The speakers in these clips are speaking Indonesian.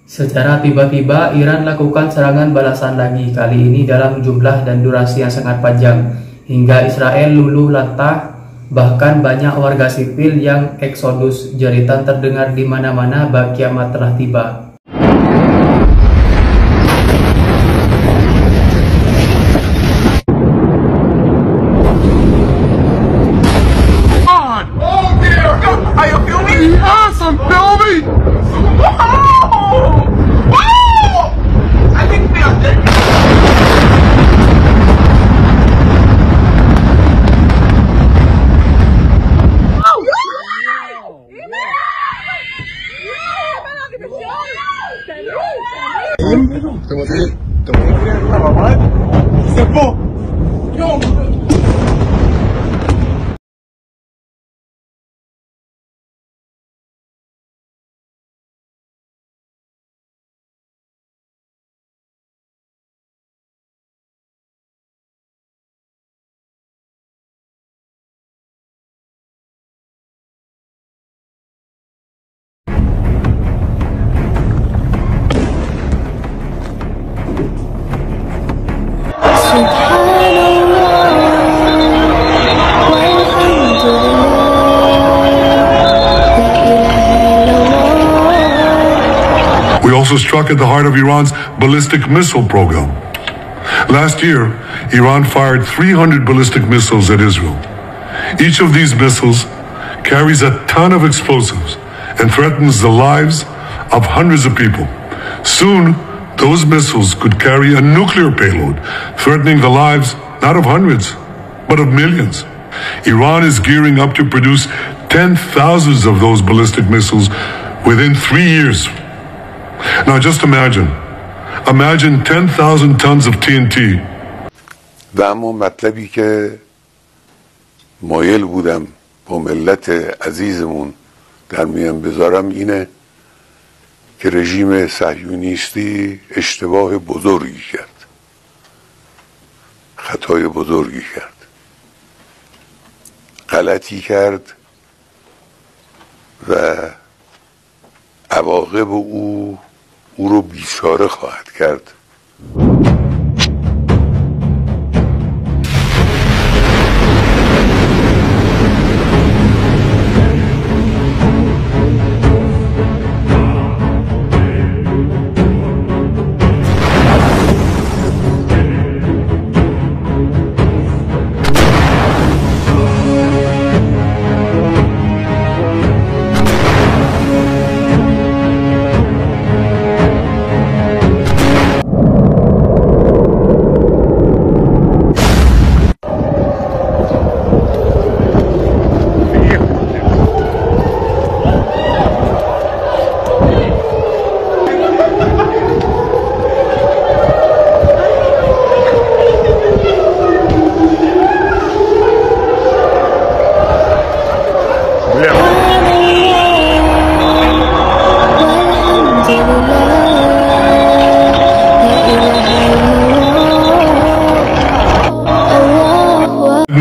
Secara tiba-tiba, Iran lakukan serangan balasan lagi, kali ini dalam jumlah dan durasi yang sangat panjang, hingga Israel luluh lantah, bahkan banyak warga sipil yang eksodus. Jeritan terdengar di mana-mana bahwa kiamat telah tiba. We also struck at the heart of Iran's ballistic missile program. Last year, Iran fired 300 ballistic missiles at Israel. Each of these missiles carries a ton of explosives and threatens the lives of hundreds of people. Soon, those missiles could carry a nuclear payload, threatening the lives not of hundreds, but of millions. Iran is gearing up to produce 10,000 of those ballistic missiles within 3 years. Now just imagine 10,000 tons of TNT. و اما مطلبی که مایل بودم با ملت عزیزمون در میان بذارم اینه که رژیم صهیونیستی اشتباه بزرگی کرد، خطای بزرگی کرد، غلطی کرد و عواقب او رو بیچاره خواهد کرد.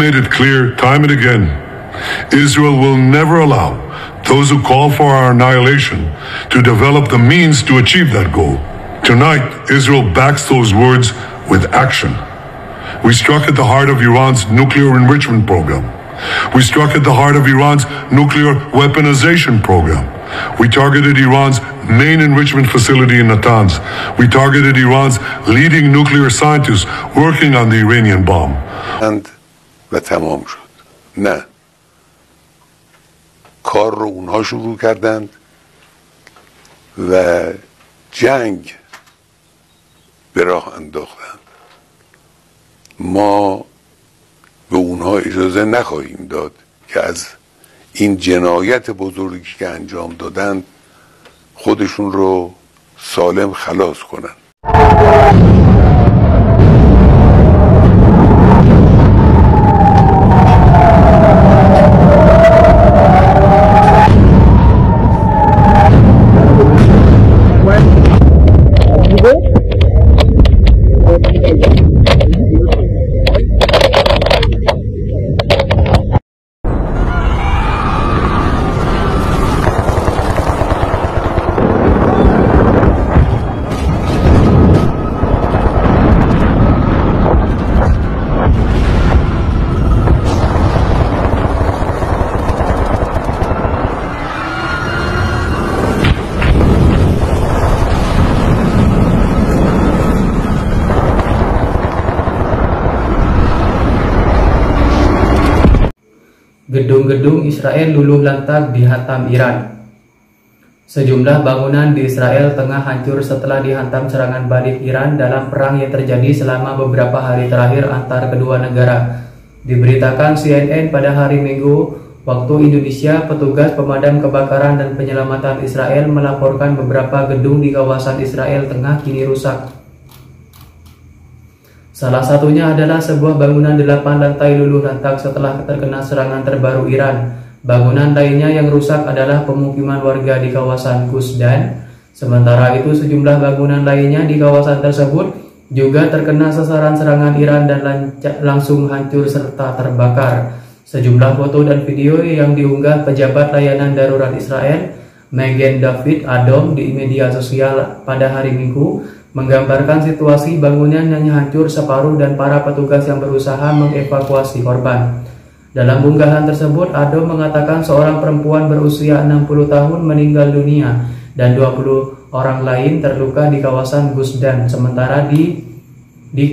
Made it clear time and again, Israel will never allow those who call for our annihilation to develop the means to achieve that goal. Tonight, Israel backs those words with action. We struck at the heart of Iran's nuclear enrichment program. We struck at the heart of Iran's nuclear weaponization program. We targeted Iran's main enrichment facility in Natanz. We targeted Iran's leading nuclear scientists working on the Iranian bomb. و تمام شد. نه، کار رو اونها شروع کردند و جنگ به راه انداختند. ما به اونها اجازه نخواهیم داد که از این جنایت بزرگی که انجام دادند خودشون رو سالم خلاص کنند. gedung-gedung Israel luluh lantak dihantam Iran. Sejumlah bangunan di Israel tengah hancur setelah dihantam serangan balik Iran dalam perang yang terjadi selama beberapa hari terakhir antar kedua negara. Diberitakan CNN pada hari Minggu waktu Indonesia, petugas pemadam kebakaran dan penyelamatan Israel melaporkan beberapa gedung di kawasan Israel tengah kini rusak. Salah satunya adalah sebuah bangunan 8 lantai luluh lantak setelah terkena serangan terbaru Iran. Bangunan lainnya yang rusak adalah pemukiman warga di kawasan Gus Dan. Sementara itu sejumlah bangunan lainnya di kawasan tersebut juga terkena sasaran serangan Iran dan langsung hancur serta terbakar. Sejumlah foto dan video yang diunggah pejabat layanan darurat Israel, Magen David Adom, di media sosial pada hari Minggu menggambarkan situasi bangunan yang hancur separuh dan para petugas yang berusaha mengevakuasi korban. Dalam unggahan tersebut, Adom mengatakan seorang perempuan berusia 60 tahun meninggal dunia dan 20 orang lain terluka di kawasan Gus Dan. Sementara di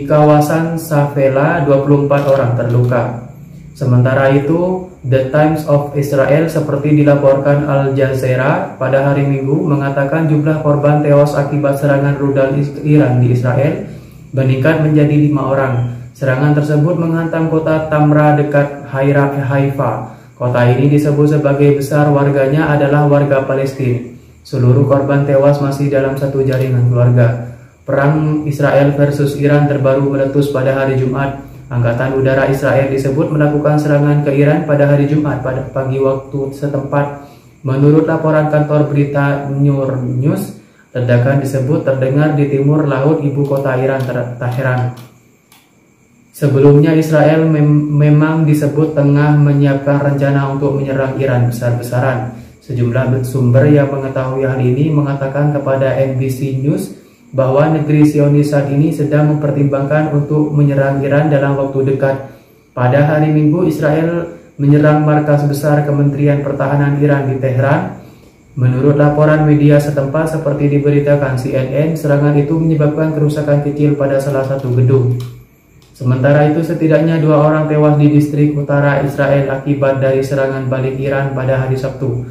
kawasan Safela 24 orang terluka. Sementara itu, The Times of Israel seperti dilaporkan Al Jazeera pada hari Minggu mengatakan jumlah korban tewas akibat serangan rudal Iran di Israel meningkat menjadi 5 orang. Serangan tersebut menghantam kota Tamra dekat Haifa. Kota ini disebut sebagai besar warganya adalah warga Palestina. Seluruh korban tewas masih dalam satu jaringan keluarga. Perang Israel versus Iran terbaru meletus pada hari Jumat. Angkatan Udara Israel disebut melakukan serangan ke Iran pada hari Jumat pada pagi waktu setempat. Menurut laporan kantor berita Nur News, ledakan disebut terdengar di timur laut ibu kota Iran, Teheran. Sebelumnya Israel memang disebut tengah menyiapkan rencana untuk menyerang Iran besar-besaran. Sejumlah sumber yang mengetahui hal ini mengatakan kepada NBC News bahwa negeri Zionis saat ini sedang mempertimbangkan untuk menyerang Iran dalam waktu dekat. Pada hari Minggu, Israel menyerang markas besar Kementerian Pertahanan Iran di Teheran. Menurut laporan media setempat seperti diberitakan CNN, serangan itu menyebabkan kerusakan kecil pada salah satu gedung. Sementara itu, setidaknya 2 orang tewas di distrik utara Israel akibat dari serangan balik Iran pada hari Sabtu.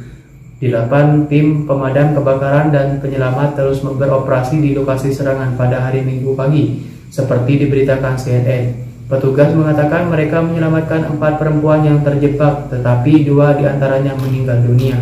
8 tim pemadam kebakaran dan penyelamat terus beroperasi di lokasi serangan pada hari Minggu pagi, seperti diberitakan CNN. Petugas mengatakan mereka menyelamatkan 4 perempuan yang terjebak, tetapi 2 diantaranya meninggal dunia.